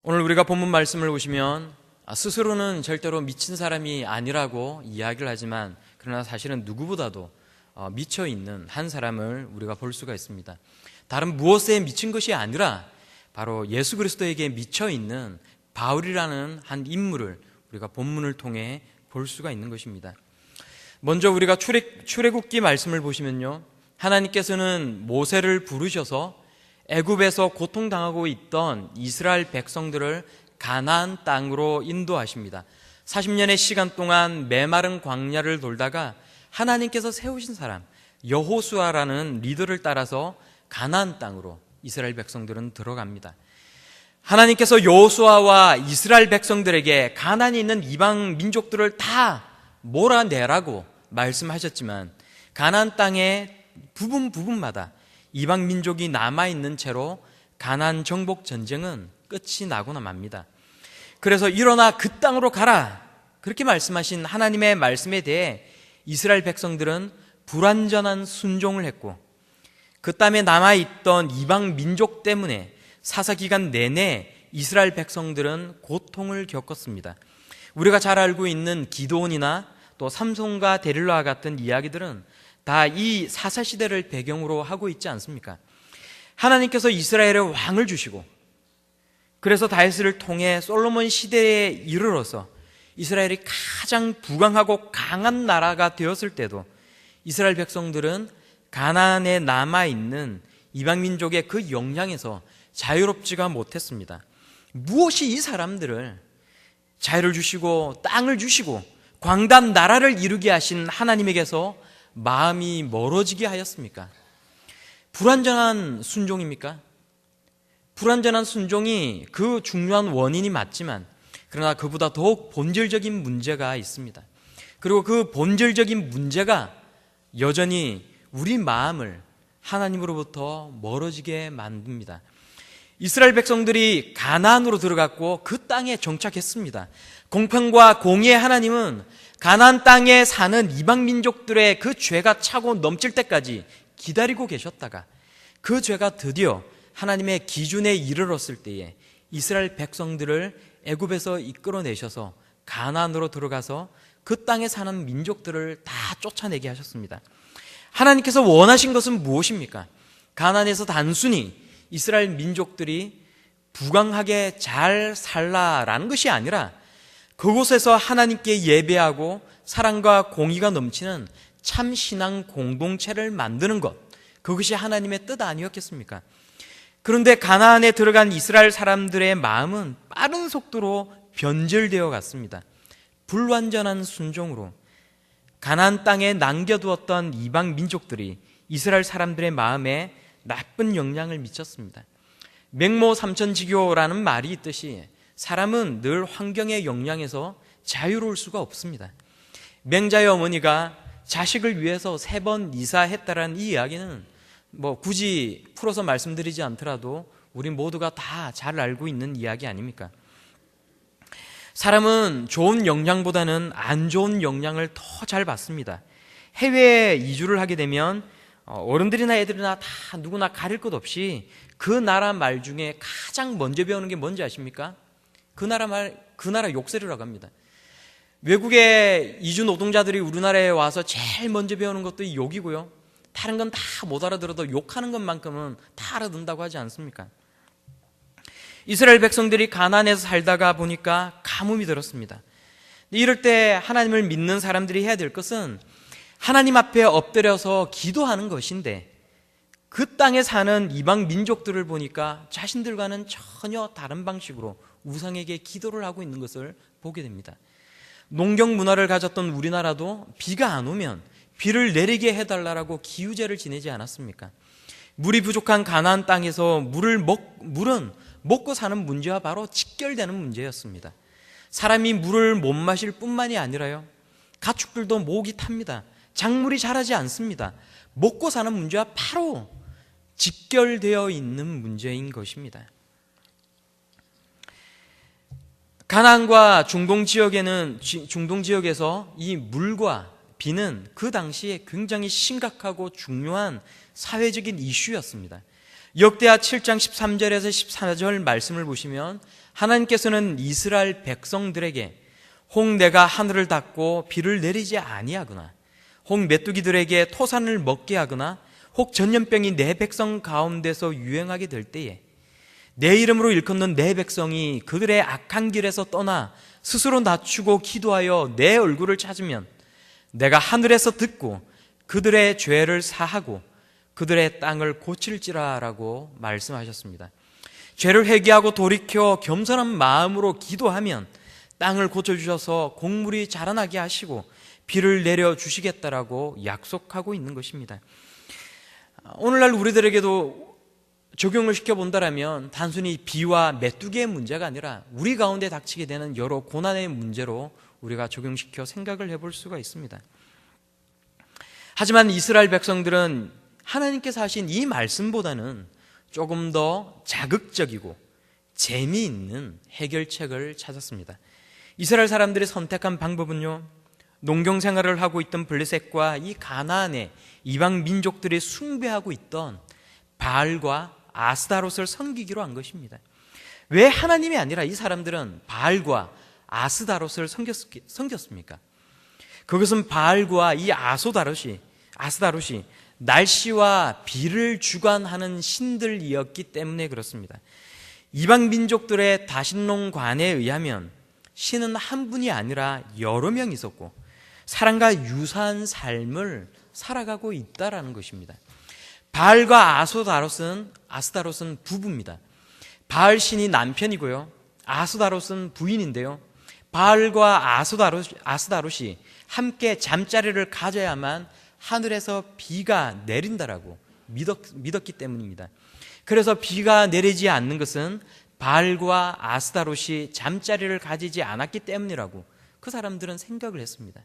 오늘 우리가 본문 말씀을 보시면 스스로는 절대로 미친 사람이 아니라고 이야기를 하지만 그러나 사실은 누구보다도 미쳐 있는 한 사람을 우리가 볼 수가 있습니다. 다른 무엇에 미친 것이 아니라 바로 예수 그리스도에게 미쳐 있는 바울이라는 한 인물을 우리가 본문을 통해 볼 수가 있는 것입니다. 먼저 우리가 출애굽기 말씀을 보시면요, 하나님께서는 모세를 부르셔서 애굽에서 고통당하고 있던 이스라엘 백성들을 가나안 땅으로 인도하십니다. 40년의 시간 동안 메마른 광야를 돌다가 하나님께서 세우신 사람 여호수아라는 리더를 따라서 가나안 땅으로 이스라엘 백성들은 들어갑니다. 하나님께서 여호수아와 이스라엘 백성들에게 가나안에 있는 이방 민족들을 다 몰아내라고 말씀하셨지만 가나안 땅의 부분마다 이방 민족이 남아있는 채로 가나안 정복 전쟁은 끝이 나고나 맙니다. 그래서 일어나 그 땅으로 가라, 그렇게 말씀하신 하나님의 말씀에 대해 이스라엘 백성들은 불완전한 순종을 했고 그 땅에 남아있던 이방 민족 때문에 사사기간 내내 이스라엘 백성들은 고통을 겪었습니다. 우리가 잘 알고 있는 기드온이나 또 삼손과 데릴라와 같은 이야기들은 다 이 사사시대를 배경으로 하고 있지 않습니까? 하나님께서 이스라엘에 왕을 주시고 그래서 다윗을 통해 솔로몬 시대에 이르러서 이스라엘이 가장 부강하고 강한 나라가 되었을 때도 이스라엘 백성들은 가나안에 남아있는 이방 민족의 그 영향에서 자유롭지가 못했습니다. 무엇이 이 사람들을 자유를 주시고 땅을 주시고 광대한 나라를 이루게 하신 하나님에게서 마음이 멀어지게 하였습니까? 불완전한 순종입니까? 불완전한 순종이 그 중요한 원인이 맞지만 그러나 그보다 더욱 본질적인 문제가 있습니다. 그리고 그 본질적인 문제가 여전히 우리 마음을 하나님으로부터 멀어지게 만듭니다. 이스라엘 백성들이 가나안으로 들어갔고 그 땅에 정착했습니다. 공평과 공의의 하나님은 가나안 땅에 사는 이방 민족들의 그 죄가 차고 넘칠 때까지 기다리고 계셨다가 그 죄가 드디어 하나님의 기준에 이르렀을 때에 이스라엘 백성들을 애굽에서 이끌어내셔서 가나안으로 들어가서 그 땅에 사는 민족들을 다 쫓아내게 하셨습니다. 하나님께서 원하신 것은 무엇입니까? 가나안에서 단순히 이스라엘 민족들이 부강하게 잘 살라라는 것이 아니라 그곳에서 하나님께 예배하고 사랑과 공의가 넘치는 참 신앙 공동체를 만드는 것, 그것이 하나님의 뜻 아니었겠습니까? 그런데 가나안에 들어간 이스라엘 사람들의 마음은 빠른 속도로 변질되어 갔습니다. 불완전한 순종으로 가나안 땅에 남겨두었던 이방 민족들이 이스라엘 사람들의 마음에 나쁜 영향을 미쳤습니다. 맹모 삼천지교라는 말이 있듯이 사람은 늘 환경의 영향에서 자유로울 수가 없습니다. 맹자의 어머니가 자식을 위해서 3번 이사했다라는 이 이야기는 굳이 풀어서 말씀드리지 않더라도 우리 모두가 다 잘 알고 있는 이야기 아닙니까? 사람은 좋은 영향보다는 안 좋은 영향을 더 잘 받습니다. 해외에 이주를 하게 되면 어른들이나 애들이나 다 누구나 가릴 것 없이 그 나라 말 중에 가장 먼저 배우는 게 뭔지 아십니까? 그 나라 욕설이라고 합니다. 외국의 이주 노동자들이 우리나라에 와서 제일 먼저 배우는 것도 이 욕이고요. 다른 건 다 못 알아들어도 욕하는 것만큼은 다 알아듣는다고 하지 않습니까? 이스라엘 백성들이 가나안에서 살다가 보니까 가뭄이 들었습니다. 이럴 때 하나님을 믿는 사람들이 해야 될 것은 하나님 앞에 엎드려서 기도하는 것인데 그 땅에 사는 이방 민족들을 보니까 자신들과는 전혀 다른 방식으로 우상에게 기도를 하고 있는 것을 보게 됩니다. 농경 문화를 가졌던 우리나라도 비가 안 오면 비를 내리게 해달라고 기우제를 지내지 않았습니까? 물이 부족한 가나안 땅에서 물은 먹고 사는 문제와 바로 직결되는 문제였습니다. 사람이 물을 못 마실 뿐만이 아니라요, 가축들도 목이 탑니다. 작물이 자라지 않습니다. 먹고 사는 문제와 바로 직결되어 있는 문제인 것입니다. 가나안과 중동 지역에서 이 물과 비는 그 당시에 굉장히 심각하고 중요한 사회적인 이슈였습니다. 역대하 7장 13절에서 14절 말씀을 보시면 하나님께서는 이스라엘 백성들에게 혹 내가 하늘을 닫고 비를 내리지 아니하거나 혹 메뚜기들에게 토산을 먹게 하거나 혹 전염병이 내 백성 가운데서 유행하게 될 때에 내 이름으로 일컫는 내 백성이 그들의 악한 길에서 떠나 스스로 낮추고 기도하여 내 얼굴을 찾으면 내가 하늘에서 듣고 그들의 죄를 사하고 그들의 땅을 고칠지라라고 말씀하셨습니다. 죄를 회개하고 돌이켜 겸손한 마음으로 기도하면 땅을 고쳐주셔서 곡물이 자라나게 하시고 비를 내려주시겠다라고 약속하고 있는 것입니다. 오늘날 우리들에게도 적용을 시켜본다면 단순히 비와 메뚜기의 문제가 아니라 우리 가운데 닥치게 되는 여러 고난의 문제로 우리가 적용시켜 생각을 해볼 수가 있습니다. 하지만 이스라엘 백성들은 하나님께서 하신 이 말씀보다는 조금 더 자극적이고 재미있는 해결책을 찾았습니다. 이스라엘 사람들이 선택한 방법은요, 농경 생활을 하고 있던 블레셋과 이 가나안의 이방 민족들이 숭배하고 있던 바알과 아스다롯을 섬기기로 한 것입니다. 왜 하나님이 아니라 이 사람들은 바알과 아스다롯을 섬겼습니까? 그것은 바알과 이 아스다롯이 날씨와 비를 주관하는 신들이었기 때문에 그렇습니다. 이방 민족들의 다신론관에 의하면 신은 한 분이 아니라 여러 명 있었고 사람과 유사한 삶을 살아가고 있다라는 것입니다. 바알과 아스다롯은 부부입니다. 바알 신이 남편이고요, 아스다롯은 부인인데요, 바알과 아스다롯이 함께 잠자리를 가져야만 하늘에서 비가 내린다라고 믿었기 때문입니다. 그래서 비가 내리지 않는 것은 바알과 아스다롯이 잠자리를 가지지 않았기 때문이라고 그 사람들은 생각을 했습니다.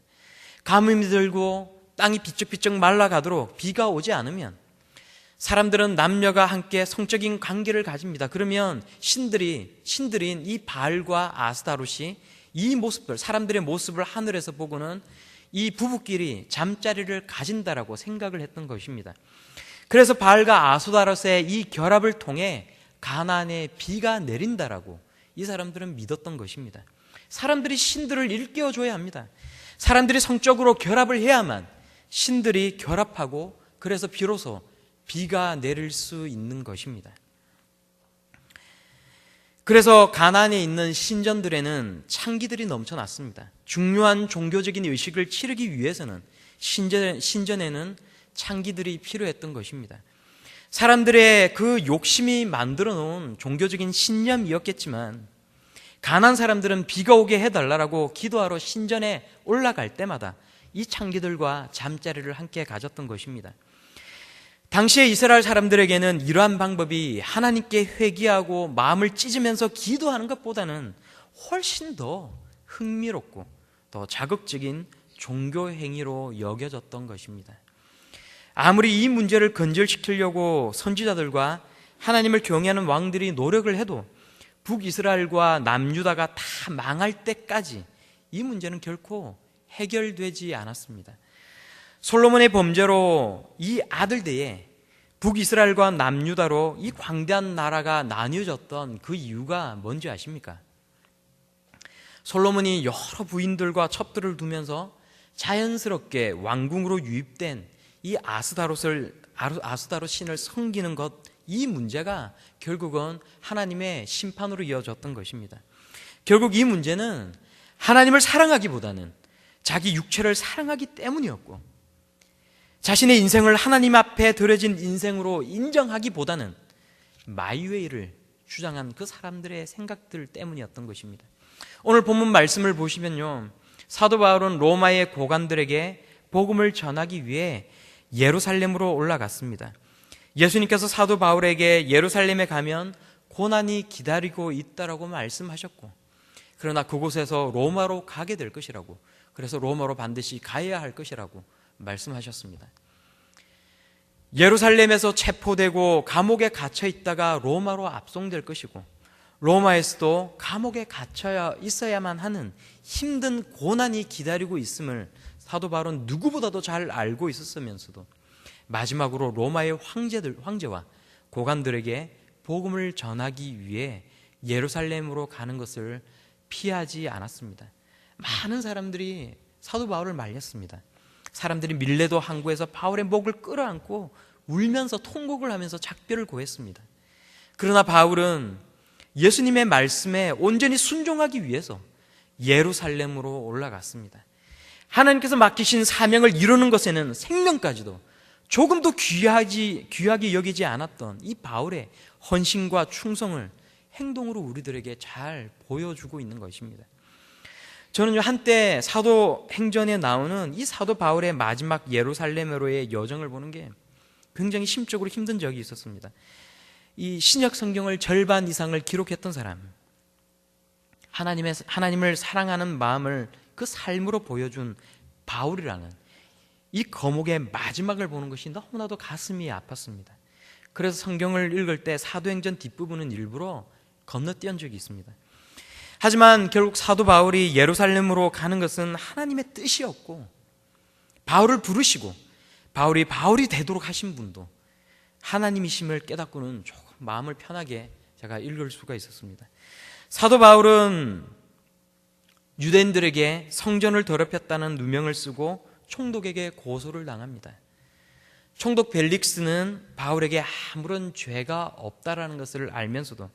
가뭄이 들고 땅이 비쩍비쩍 말라가도록 비가 오지 않으면 사람들은 남녀가 함께 성적인 관계를 가집니다. 그러면 신들인 이 바알과 아스다롯이 이 모습들, 사람들의 모습을 하늘에서 보고는 이 부부끼리 잠자리를 가진다라고 생각을 했던 것입니다. 그래서 바알과 아스다롯의 이 결합을 통해 가나안에 비가 내린다라고 이 사람들은 믿었던 것입니다. 사람들이 신들을 일깨워줘야 합니다. 사람들이 성적으로 결합을 해야만 신들이 결합하고 그래서 비로소 비가 내릴 수 있는 것입니다. 그래서 가나안에 있는 신전들에는 창기들이 넘쳐났습니다. 중요한 종교적인 의식을 치르기 위해서는 신전에는 창기들이 필요했던 것입니다. 사람들의 그 욕심이 만들어 놓은 종교적인 신념이었겠지만 가나안 사람들은 비가 오게 해달라고 기도하러 신전에 올라갈 때마다 이 창기들과 잠자리를 함께 가졌던 것입니다. 당시에 이스라엘 사람들에게는 이러한 방법이 하나님께 회개하고 마음을 찢으면서 기도하는 것보다는 훨씬 더 흥미롭고 더 자극적인 종교 행위로 여겨졌던 것입니다. 아무리 이 문제를 근절시키려고 선지자들과 하나님을 경외하는 왕들이 노력을 해도 북이스라엘과 남유다가 다 망할 때까지 이 문제는 결코 해결되지 않았습니다. 솔로몬의 범죄로 이 아들대에 북이스라엘과 남유다로 이 광대한 나라가 나뉘어졌던 그 이유가 뭔지 아십니까? 솔로몬이 여러 부인들과 첩들을 두면서 자연스럽게 왕궁으로 유입된 이 아스다롯 신을 섬기는 것, 이 문제가 결국은 하나님의 심판으로 이어졌던 것입니다. 결국 이 문제는 하나님을 사랑하기보다는 자기 육체를 사랑하기 때문이었고, 자신의 인생을 하나님 앞에 드려진 인생으로 인정하기보다는 마이웨이를 주장한 그 사람들의 생각들 때문이었던 것입니다. 오늘 본문 말씀을 보시면요, 사도 바울은 로마의 고관들에게 복음을 전하기 위해 예루살렘으로 올라갔습니다. 예수님께서 사도 바울에게 예루살렘에 가면 고난이 기다리고 있다라고 말씀하셨고, 그러나 그곳에서 로마로 가게 될 것이라고, 그래서 로마로 반드시 가야 할 것이라고 말씀하셨습니다. 예루살렘에서 체포되고 감옥에 갇혀 있다가 로마로 압송될 것이고, 로마에서도 감옥에 갇혀 있어야만 하는 힘든 고난이 기다리고 있음을 사도 바울은 누구보다도 잘 알고 있었으면서도 마지막으로 로마의 황제와 고관들에게 복음을 전하기 위해 예루살렘으로 가는 것을 피하지 않았습니다. 많은 사람들이 사도 바울을 말렸습니다. 사람들이 밀레도 항구에서 바울의 목을 끌어안고 울면서 통곡을 하면서 작별을 고했습니다. 그러나 바울은 예수님의 말씀에 온전히 순종하기 위해서 예루살렘으로 올라갔습니다. 하나님께서 맡기신 사명을 이루는 것에는 생명까지도 조금도 귀하게 여기지 않았던 이 바울의 헌신과 충성을 행동으로 우리들에게 잘 보여주고 있는 것입니다. 저는 한때 사도행전에 나오는 이 사도 바울의 마지막 예루살렘으로의 여정을 보는 게 굉장히 심적으로 힘든 적이 있었습니다. 이 신약 성경을 절반 이상을 기록했던 사람, 하나님을 사랑하는 마음을 그 삶으로 보여준 바울이라는 이 거목의 마지막을 보는 것이 너무나도 가슴이 아팠습니다. 그래서 성경을 읽을 때 사도행전 뒷부분은 일부러 건너뛰은 적이 있습니다. 하지만 결국 사도 바울이 예루살렘으로 가는 것은 하나님의 뜻이었고, 바울을 부르시고 바울이 되도록 하신 분도 하나님이심을 깨닫고는 조금 마음을 편하게 제가 읽을 수가 있었습니다. 사도 바울은 유대인들에게 성전을 더럽혔다는 누명을 쓰고 총독에게 고소를 당합니다. 총독 벨릭스는 바울에게 아무런 죄가 없다라는 것을 알면서도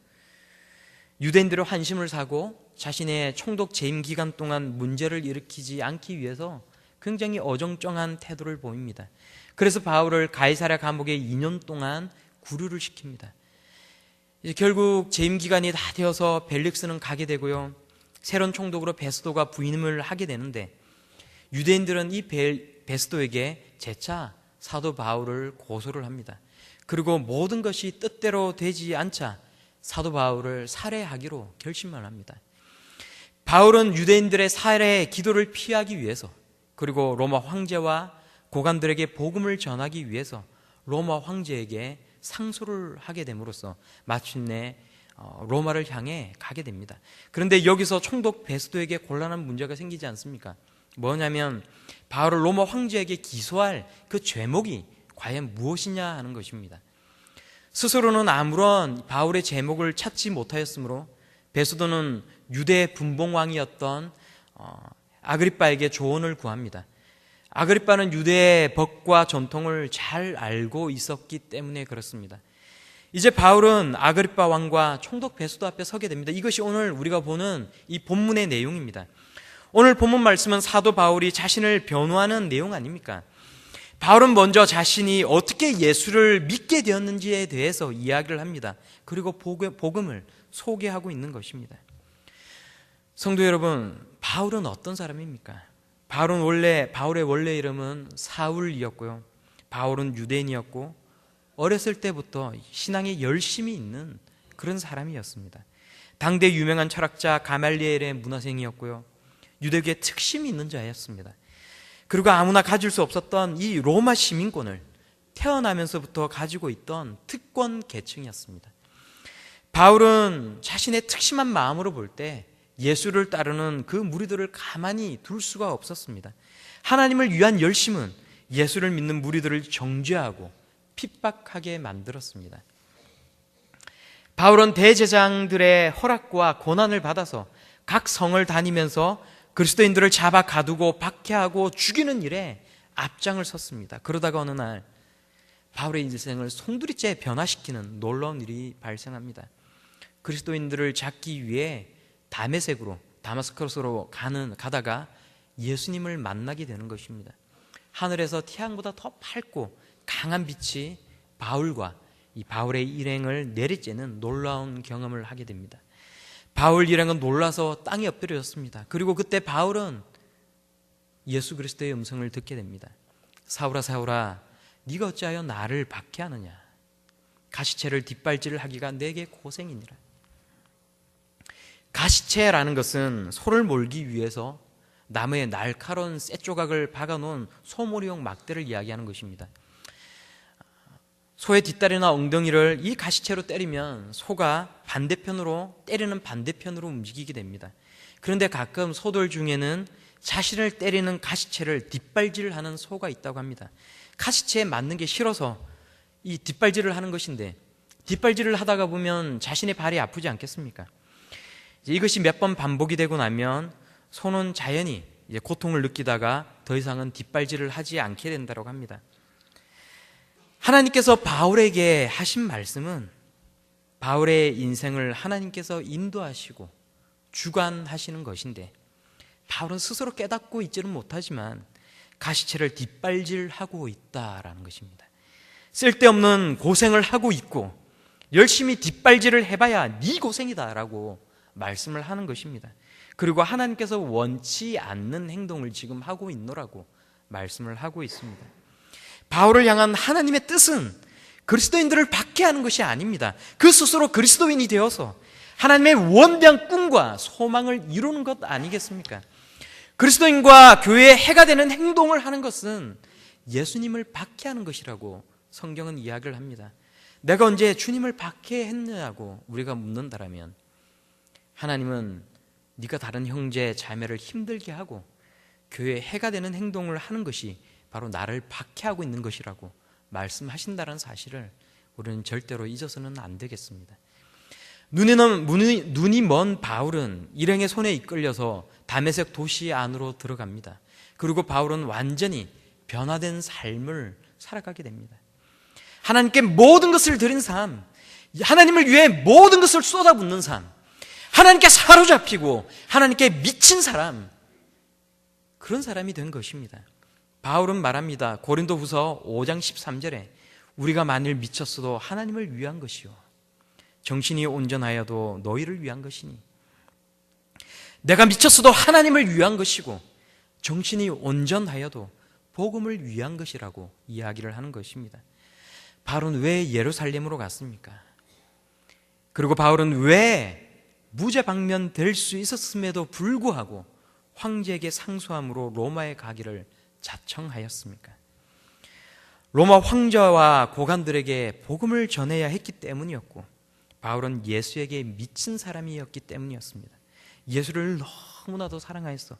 유대인들의 환심을 사고 자신의 총독 재임 기간 동안 문제를 일으키지 않기 위해서 굉장히 어정쩡한 태도를 보입니다. 그래서 바울을 가이사랴 감옥에 2년 동안 구류를 시킵니다. 이제 결국 재임 기간이 다 되어서 벨릭스는 가게 되고요, 새로운 총독으로 베스도가 부임을 하게 되는데, 유대인들은 이 베스도에게 재차 사도 바울을 고소를 합니다. 그리고 모든 것이 뜻대로 되지 않자 사도 바울을 살해하기로 결심을 합니다. 바울은 유대인들의 살해 기도를 피하기 위해서, 그리고 로마 황제와 고관들에게 복음을 전하기 위해서 로마 황제에게 상소를 하게 됨으로써 마침내 로마를 향해 가게 됩니다. 그런데 여기서 총독 베스도에게 곤란한 문제가 생기지 않습니까? 뭐냐면 바울을 로마 황제에게 기소할 그 죄목이 과연 무엇이냐 하는 것입니다. 스스로는 아무런 바울의 죄목을 찾지 못하였으므로 베스도는 유대 분봉왕이었던 아그리빠에게 조언을 구합니다. 아그리빠는 유대의 법과 전통을 잘 알고 있었기 때문에 그렇습니다. 이제 바울은 아그리빠 왕과 총독 베스도 앞에 서게 됩니다. 이것이 오늘 우리가 보는 이 본문의 내용입니다. 오늘 본문 말씀은 사도 바울이 자신을 변호하는 내용 아닙니까? 바울은 먼저 자신이 어떻게 예수를 믿게 되었는지에 대해서 이야기를 합니다. 그리고 복음을 소개하고 있는 것입니다. 성도 여러분, 바울은 어떤 사람입니까? 바울의 원래 이름은 사울이었고요, 바울은 유대인이었고 어렸을 때부터 신앙에 열심히 있는 그런 사람이었습니다. 당대 유명한 철학자 가말리엘의 문화생이었고요, 유대교에 특심이 있는 자였습니다. 그리고 아무나 가질 수 없었던 이 로마 시민권을 태어나면서부터 가지고 있던 특권 계층이었습니다. 바울은 자신의 특심한 마음으로 볼 때 예수를 따르는 그 무리들을 가만히 둘 수가 없었습니다. 하나님을 위한 열심은 예수를 믿는 무리들을 정죄하고 핍박하게 만들었습니다. 바울은 대제장들의 허락과 권한을 받아서 각 성을 다니면서 그리스도인들을 잡아 가두고 박해하고 죽이는 일에 앞장을 섰습니다. 그러다가 어느 날 바울의 인생을 송두리째 변화시키는 놀라운 일이 발생합니다. 그리스도인들을 잡기 위해 다메섹으로 가다가 예수님을 만나게 되는 것입니다. 하늘에서 태양보다 더 밝고 강한 빛이 바울의 일행을 내리쬐는 놀라운 경험을 하게 됩니다. 바울 일행은 놀라서 땅에 엎드려졌습니다. 그리고 그때 바울은 예수 그리스도의 음성을 듣게 됩니다. 사울아 사울아, 네가 어찌하여 나를 박해하느냐? 가시체를 뒷발질을 하기가 내게 고생이니라. 가시체라는 것은 소를 몰기 위해서 나무에 날카로운 쇠 조각을 박아놓은 소몰이용 막대를 이야기하는 것입니다. 소의 뒷다리나 엉덩이를 이 가시체로 때리면 소가 때리는 반대편으로 움직이게 됩니다. 그런데 가끔 소들 중에는 자신을 때리는 가시체를 뒷발질을 하는 소가 있다고 합니다. 가시체에 맞는 게 싫어서 이 뒷발질을 하는 것인데, 뒷발질을 하다가 보면 자신의 발이 아프지 않겠습니까? 이것이 몇 번 반복이 되고 나면 손은 자연히 고통을 느끼다가 더 이상은 뒷발질을 하지 않게 된다고 합니다. 하나님께서 바울에게 하신 말씀은 바울의 인생을 하나님께서 인도하시고 주관하시는 것인데, 바울은 스스로 깨닫고 있지는 못하지만 가시체를 뒷발질하고 있다라는 것입니다. 쓸데없는 고생을 하고 있고 열심히 뒷발질을 해봐야 네 고생이다라고 말씀을 하는 것입니다. 그리고 하나님께서 원치 않는 행동을 지금 하고 있노라고 말씀을 하고 있습니다. 바울을 향한 하나님의 뜻은 그리스도인들을 박해하는 것이 아닙니다. 그 스스로 그리스도인이 되어서 하나님의 원대한 꿈과 소망을 이루는 것 아니겠습니까? 그리스도인과 교회의 해가 되는 행동을 하는 것은 예수님을 박해하는 것이라고 성경은 이야기를 합니다. 내가 언제 주님을 박해했느냐고 우리가 묻는다라면, 하나님은 네가 다른 형제 자매를 힘들게 하고 교회에 해가 되는 행동을 하는 것이 바로 나를 박해하고 있는 것이라고 말씀하신다는 사실을 우리는 절대로 잊어서는 안 되겠습니다. 눈이 먼 바울은 일행의 손에 이끌려서 다메섹 도시 안으로 들어갑니다. 그리고 바울은 완전히 변화된 삶을 살아가게 됩니다. 하나님께 모든 것을 드린 삶, 하나님을 위해 모든 것을 쏟아붓는 삶, 하나님께 사로잡히고 하나님께 미친 사람, 그런 사람이 된 것입니다. 바울은 말합니다. 고린도후서 5장 13절에 우리가 만일 미쳤어도 하나님을 위한 것이요 정신이 온전하여도 너희를 위한 것이니, 내가 미쳤어도 하나님을 위한 것이고 정신이 온전하여도 복음을 위한 것이라고 이야기를 하는 것입니다. 바울은 왜 예루살렘으로 갔습니까? 그리고 바울은 왜 무죄방면될 수 있었음에도 불구하고 황제에게 상소함으로 로마에 가기를 자청하였습니까? 로마 황제와 고관들에게 복음을 전해야 했기 때문이었고, 바울은 예수에게 미친 사람이었기 때문이었습니다. 예수를 너무나도 사랑하였어.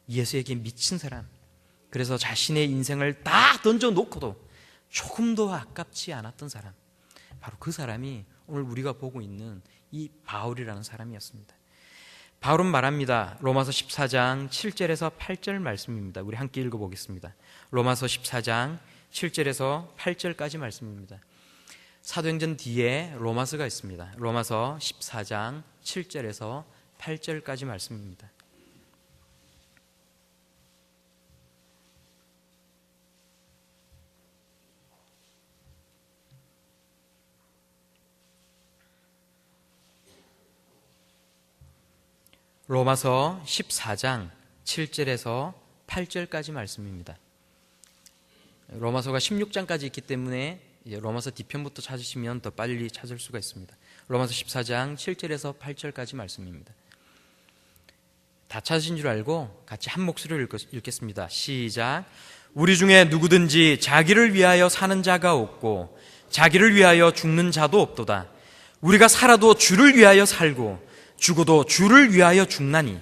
예수에게 미친 사람. 그래서 자신의 인생을 다 던져놓고도 조금도 아깝지 않았던 사람, 바로 그 사람이 오늘 우리가 보고 있는 이 바울이라는 사람이었습니다. 바울은 말합니다. 로마서 14장 7절에서 8절 말씀입니다. 우리 함께 읽어보겠습니다. 로마서 14장 7절에서 8절까지 말씀입니다. 사도행전 뒤에 로마서가 있습니다. 로마서 14장 7절에서 8절까지 말씀입니다. 로마서 14장 7절에서 8절까지 말씀입니다. 로마서가 16장까지 있기 때문에 이제 로마서 뒤편부터 찾으시면 더 빨리 찾을 수가 있습니다. 로마서 14장 7절에서 8절까지 말씀입니다. 다 찾으신 줄 알고 같이 한 목소리로 읽겠습니다. 시작. 우리 중에 누구든지 자기를 위하여 사는 자가 없고 자기를 위하여 죽는 자도 없도다. 우리가 살아도 주를 위하여 살고 죽어도 주를 위하여 죽나니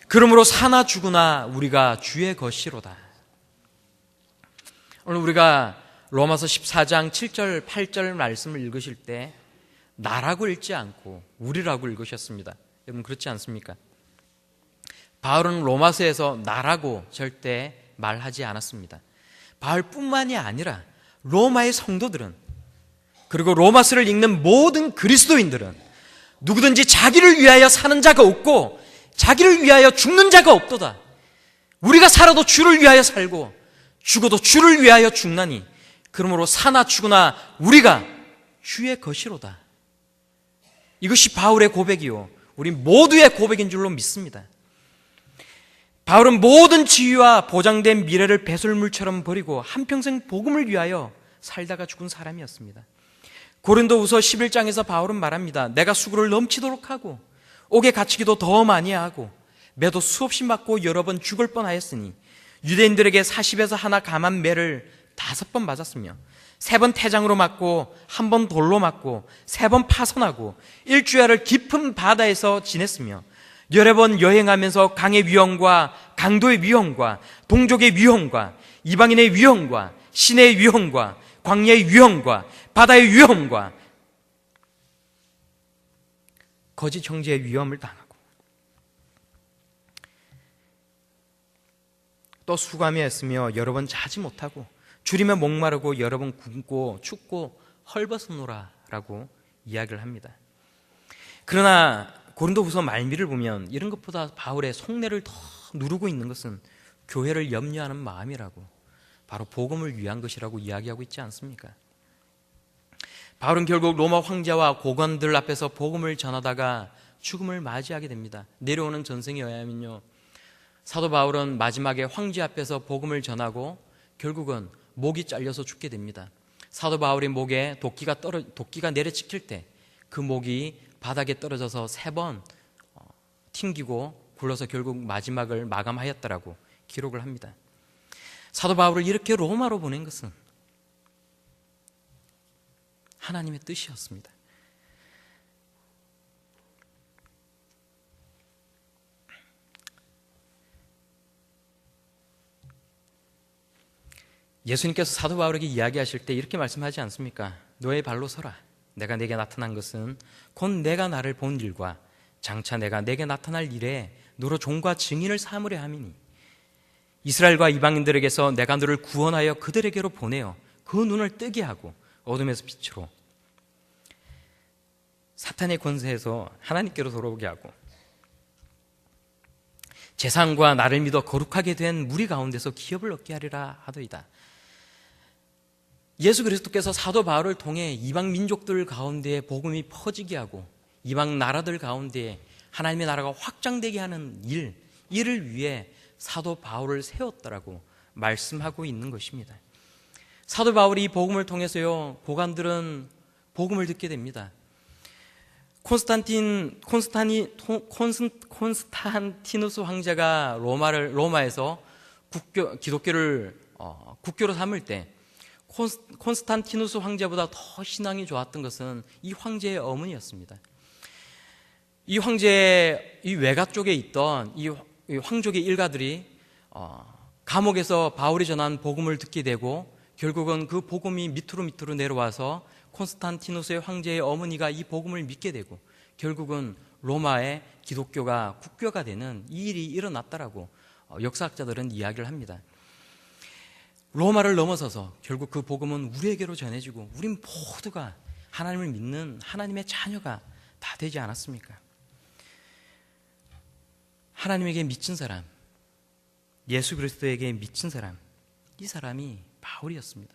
그러므로 사나 죽으나 우리가 주의 것이로다. 오늘 우리가 로마서 14장 7절 8절 말씀을 읽으실 때 나라고 읽지 않고 우리라고 읽으셨습니다. 여러분 그렇지 않습니까? 바울은 로마서에서 나라고 절대 말하지 않았습니다. 바울뿐만이 아니라 로마의 성도들은, 그리고 로마서를 읽는 모든 그리스도인들은 누구든지 자기를 위하여 사는 자가 없고 자기를 위하여 죽는 자가 없도다. 우리가 살아도 주를 위하여 살고 죽어도 주를 위하여 죽나니 그러므로 사나 죽으나 우리가 주의 것이로다. 이것이 바울의 고백이요 우리 모두의 고백인 줄로 믿습니다. 바울은 모든 지위와 보장된 미래를 배설물처럼 버리고 한평생 복음을 위하여 살다가 죽은 사람이었습니다. 고린도후서 11장에서 바울은 말합니다. 내가 수고를 넘치도록 하고 옥에 갇히기도 더 많이 하고 매도 수없이 맞고 여러 번 죽을 뻔하였으니 유대인들에게 40에서 하나 감한 매를 5번 맞았으며 3번 태장으로 맞고 1번 돌로 맞고 3번 파선하고 일주야를 깊은 바다에서 지냈으며 여러 번 여행하면서 강의 위험과 강도의 위험과 동족의 위험과 이방인의 위험과 신의 위험과 광야의 위험과 바다의 위험과 거짓 형제의 위험을 당하고 또 수감이었으며 여러 번 자지 못하고 줄이며 목마르고 여러 번 굶고 춥고 헐벗어노라라고 이야기를 합니다. 그러나 고린도후서 말미를 보면 이런 것보다 바울의 속내를 더 누르고 있는 것은 교회를 염려하는 마음이라고, 바로 복음을 위한 것이라고 이야기하고 있지 않습니까? 바울은 결국 로마 황제와 고관들 앞에서 복음을 전하다가 죽음을 맞이하게 됩니다. 내려오는 전생에 의하면요, 사도 바울은 마지막에 황제 앞에서 복음을 전하고 결국은 목이 잘려서 죽게 됩니다. 사도 바울의 목에 도끼가 내려찍힐 때 그 목이 바닥에 떨어져서 3번 튕기고 굴러서 결국 마지막을 마감하였다라고 기록을 합니다. 사도 바울을 이렇게 로마로 보낸 것은 하나님의 뜻이었습니다. 예수님께서 사도 바울에게 이야기하실 때 이렇게 말씀하지 않습니까? 너의 발로 서라. 내가 내게 나타난 것은 곧 내가 나를 본 일과 장차 내가 내게 나타날 일에 너로 종과 증인을 삼으려 함이니 이스라엘과 이방인들에게서 내가 너를 구원하여 그들에게로 보내어 그 눈을 뜨게 하고 어둠에서 빛으로 사탄의 권세에서 하나님께로 돌아오게 하고 재상과 나를 믿어 거룩하게 된 무리 가운데서 기업을 얻게 하리라 하더이다. 예수 그리스도께서 사도 바울을 통해 이방 민족들 가운데 복음이 퍼지게 하고 이방 나라들 가운데 하나님의 나라가 확장되게 하는 이를 위해 사도 바울을 세웠다라고 말씀하고 있는 것입니다. 사도 바울이 이 복음을 통해서요, 고관들은 복음을 듣게 됩니다. 콘스탄티누스 황제가 로마에서 기독교를 국교로 삼을 때 콘스탄티누스 황제보다 더 신앙이 좋았던 것은 이 황제의 어머니였습니다. 이 황제의 이 외가 쪽에 있던 이 황족의 일가들이 감옥에서 바울이 전한 복음을 듣게 되고 결국은 그 복음이 밑으로 내려와서 콘스탄티누스의 황제의 어머니가 이 복음을 믿게 되고 결국은 로마의 기독교가 국교가 되는 이 일이 일어났다라고 역사학자들은 이야기를 합니다. 로마를 넘어서서 결국 그 복음은 우리에게로 전해지고 우린 모두가 하나님을 믿는 하나님의 자녀가 다 되지 않았습니까? 하나님에게 미친 사람, 예수 그리스도에게 미친 사람, 이 사람이 바울이었습니다.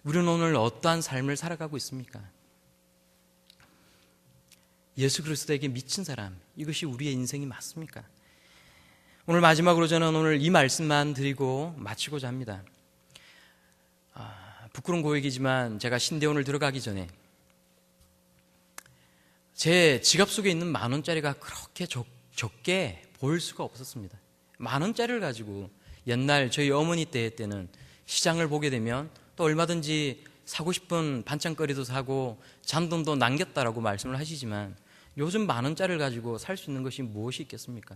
우리는 오늘 어떠한 삶을 살아가고 있습니까? 예수 그리스도에게 미친 사람, 이것이 우리의 인생이 맞습니까? 오늘 마지막으로 저는 오늘 이 말씀만 드리고 마치고자 합니다. 부끄러운 고백이지만 제가 신대원을 들어가기 전에 제 지갑 속에 있는 10,000원짜리가 그렇게 적게 보일 수가 없었습니다. 10,000원짜리를 가지고 옛날 저희 어머니 때는 시장을 보게 되면 또 얼마든지 사고 싶은 반찬거리도 사고 잔돈도 남겼다라고 말씀을 하시지만 요즘 10,000원짜리를 가지고 살 수 있는 것이 무엇이 있겠습니까?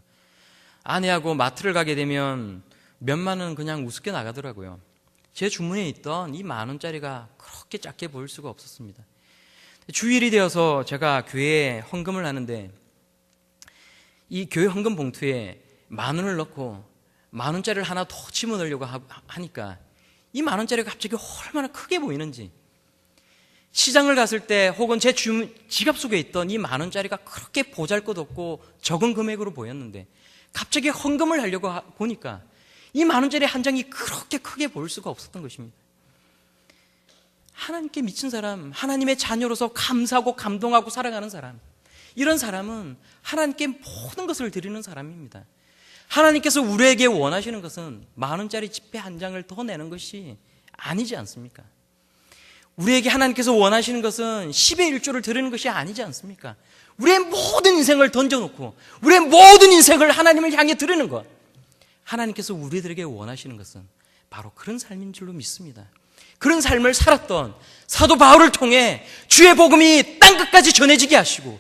아내하고 마트를 가게 되면 몇만 원 그냥 우습게 나가더라고요. 제 주머니에 있던 이 10,000원짜리가 그렇게 작게 보일 수가 없었습니다. 주일이 되어서 제가 교회에 헌금을 하는데 이 교회 헌금 봉투에 10,000원을 넣고 10,000원짜리를 하나 더 집어넣으려고 하니까 이 10,000원짜리가 갑자기 얼마나 크게 보이는지, 시장을 갔을 때 혹은 제 지갑 속에 있던 이 10,000원짜리가 그렇게 보잘것없고 적은 금액으로 보였는데 갑자기 헌금을 하려고 보니까 이 10,000원짜리 한 장이 그렇게 크게 보일 수가 없었던 것입니다. 하나님께 미친 사람, 하나님의 자녀로서 감사하고 감동하고 살아가는 사람, 이런 사람은 하나님께 모든 것을 드리는 사람입니다. 하나님께서 우리에게 원하시는 것은 10,000원짜리 지폐 한 장을 더 내는 것이 아니지 않습니까? 우리에게 하나님께서 원하시는 것은 10의 1조를 드리는 것이 아니지 않습니까? 우리의 모든 인생을 던져놓고 우리의 모든 인생을 하나님을 향해 드리는 것, 하나님께서 우리들에게 원하시는 것은 바로 그런 삶인 줄로 믿습니다. 그런 삶을 살았던 사도 바울을 통해 주의 복음이 땅끝까지 전해지게 하시고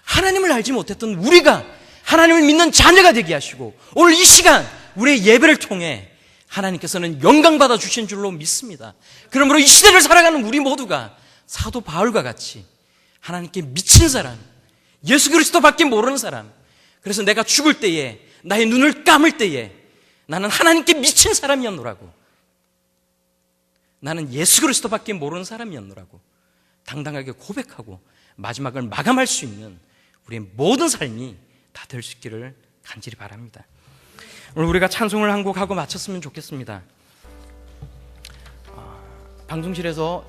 하나님을 알지 못했던 우리가 하나님을 믿는 자녀가 되게 하시고 오늘 이 시간 우리의 예배를 통해 하나님께서는 영광받아 주신 줄로 믿습니다. 그러므로 이 시대를 살아가는 우리 모두가 사도 바울과 같이 하나님께 미친 사람, 예수 그리스도밖에 모르는 사람. 그래서 내가 죽을 때에, 나의 눈을 감을 때에 나는 하나님께 미친 사람이었노라고, 나는 예수 그리스도밖에 모르는 사람이었노라고 당당하게 고백하고 마지막을 마감할 수 있는 우리의 모든 삶이 다 될 수 있기를 간절히 바랍니다. 오늘 우리가 찬송을 한 곡 하고 마쳤으면 좋겠습니다. 방송실에서